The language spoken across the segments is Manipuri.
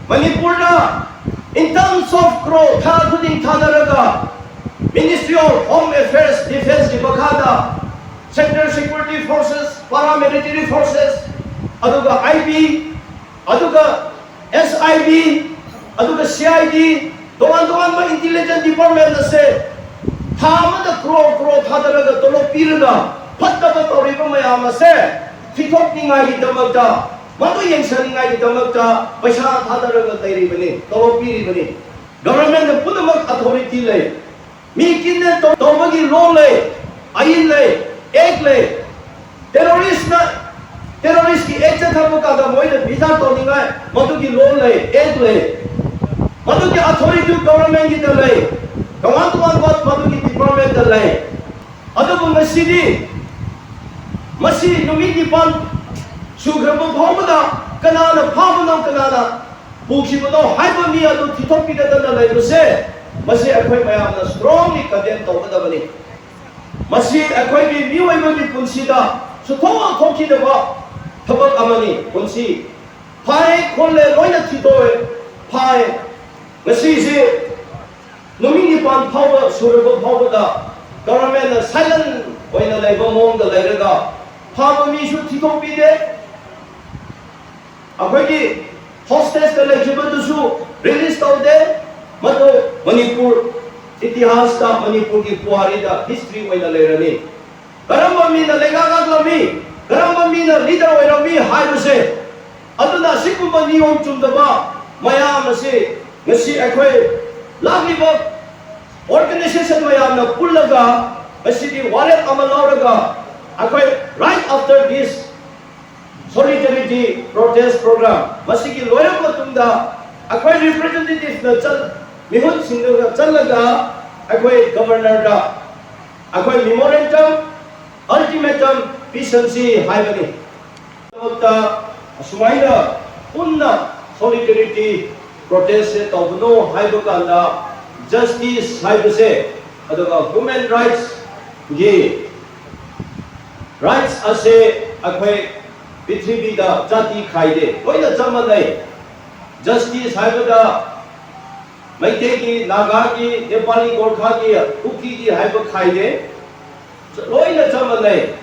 Manipurna, in terms of growth, Khadudin Thadaraga, Ministry of Home Affairs, Defense Department, Central Security Forces, Paramilitary Forces, Aduga IB, Aduga SIB, Aduga CID, Doan Intelligence Department say, Tamada Crow Thadaraga Tolo Pirada, Pataba Toriba Mayama say, Titok Ningai Damata. Matu yang sering ay damakta paisa thadaraga leiribani tolo piribani government na punamak authority le mi kinne to tomagi law le ain le ek le terrorist ki ek cha thabu ka da moi le visa to ningai matu ki law le ek le matu ki authority government ki le kawan matu ki department le adu masi numi ki pan Sugrabo Pomada, Kanana, Pamano, Kanana, Bukibano, Hypermia to Titopida than the label say, Masi Aquamana strongly condemned over the money. Masi Aquami, new I will be considered, so Toma talking about Tabak Amani, Consi, Pai, Kole, Loya Titoe, Pai, Masi, Nomini Pan Power, Sugrabo Pomada, government silent when the labor moon the later. Pamami should Titopide. Apagi hostess eligible to show release out there, Mato Manipur, Itihas da Manipur ki Puari da history way na lerani. Karamba mi na legaga lami, karamba mi na leader way na mi hai se. Aduna sikuma niyom chumdaba, mayam se, ngasi akwai livelihood organization mayam na pullaga, ngasi di wallet amalauraga, akwai right after this solidarity protest program masiki loyal matungda akwai representative na chal mihun singga chalaga akwai governor da akwai memorandum ultimatum pisansi haibani ta sumaina unna solidarity protest se tawno haibakanda justice haibase adoga human rights ge rights ase akwai Pitribida Jati Kaide, Oina Chamanai, Justice Haibada, Maiteki, Nagaki, Nepali Gorkhaki, Uki, Haiba Kaide, Oina Chamanai,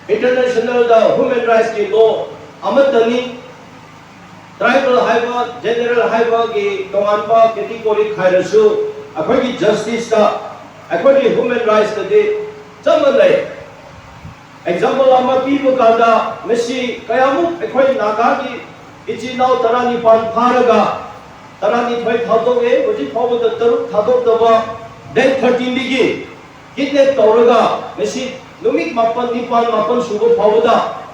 International Human Rights Law, Amatani, Tribal Haiba, General Haiba, Tomanpa, Category Kairasu, Akwagi Justice, Akwagi Human Rights Day, Chamanai. Example ama people kada mesi kayamu ekhoi nagagi ichinaw tarani pan pharaga tarani thoi thadoge oji phawda taruk thadok daba day 13 digi kidnap tawraga mesi numik mapan nipan mapan sugo phawda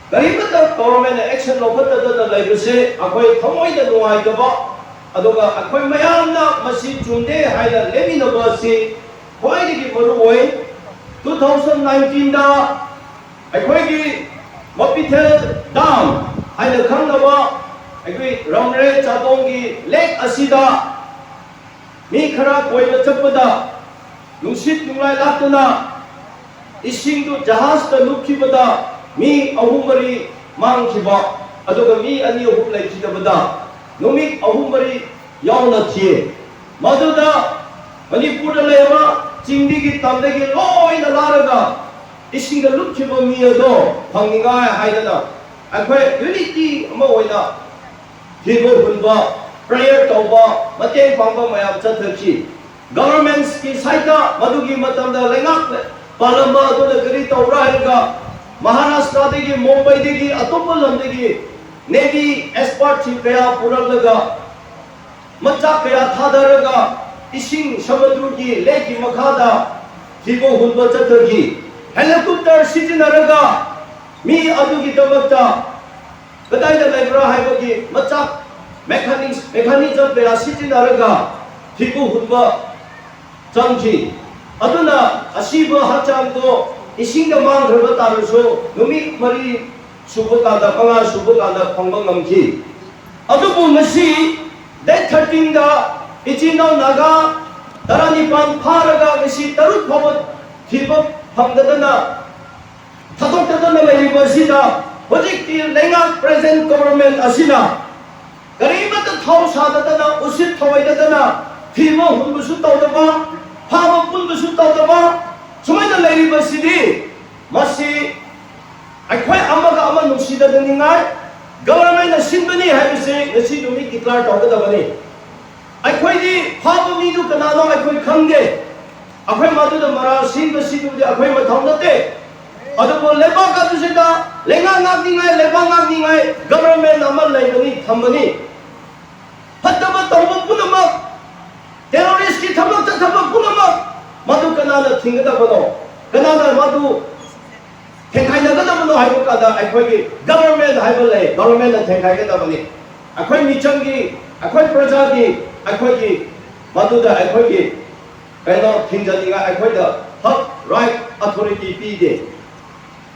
garibata government action lobata da laibase akhoi thamoi da nuai daba adoga akhoi mayamna masi chunde haila lemina ba si khoi digi maru oi 2019 da akwai Mopitel Dam haina khanaba akwai Ramre Chadongi Lake asida mi khara koina chappada nungsit nunglai latna isingdu jahaz ta lukhibada mi ahumari mangkhiba aduga mi ani ahum laikhidabada numik ahumari yauna thie maduda Manipurda leba chingdigi tamdagi loina laraga isingda lukhiba mi ado phangningai haidana akhoi unity ama oina thibo hunba prayer tawba mateng pangba mayam chathaki governments ki saita madugi matamda lengak palamba aduna kari tawra haga Maharashtra degi Mumbai degi atoppa lamdegi navy expert chi kaya puralaga macha kaya thadaraga ising samudru ki lake makhada thibo hunba chathaki helicopter sizinaraga mi adugi damakta kadai da lebra haibagi macha mechanism kaya sizinaraga thibo hunba changki aduna asiba hachangdo isingda mangraba taruso numi mari subukada panga subukada phangba ngamki adubu masi day 13 da ichino naga taranipan pharaga masi tarut phawat thiba fangdana thowoi leiribasida houjik lenga present government asina thousadana ushittana thiba hunbusu tawdaba phaba punbusu tawdaba sumaina leiribasidi masi akhoi amaga ama nungsinadanai government na sinbani haibise ngasi dumi declare tawdabani akhoi di phaba mi du kanano akhoi khangge akhoi madu da mara sinbasi du akhoi mathau nate adu leba ka du sida lenga ngakningai leba ngakningai government ama leibani thambani fataba tawba punamak terrorist ki thabak ta thabak punamak madu kanana thingada bano kanana madu thengkai na kada bano haibu kada akhoi gi government haibu le government na thengkai kada bani akhoi michang gi akhoi praja gi akhoi gi madu da akhoi gi kaino thingjani ga akhoi da hak right authority pi de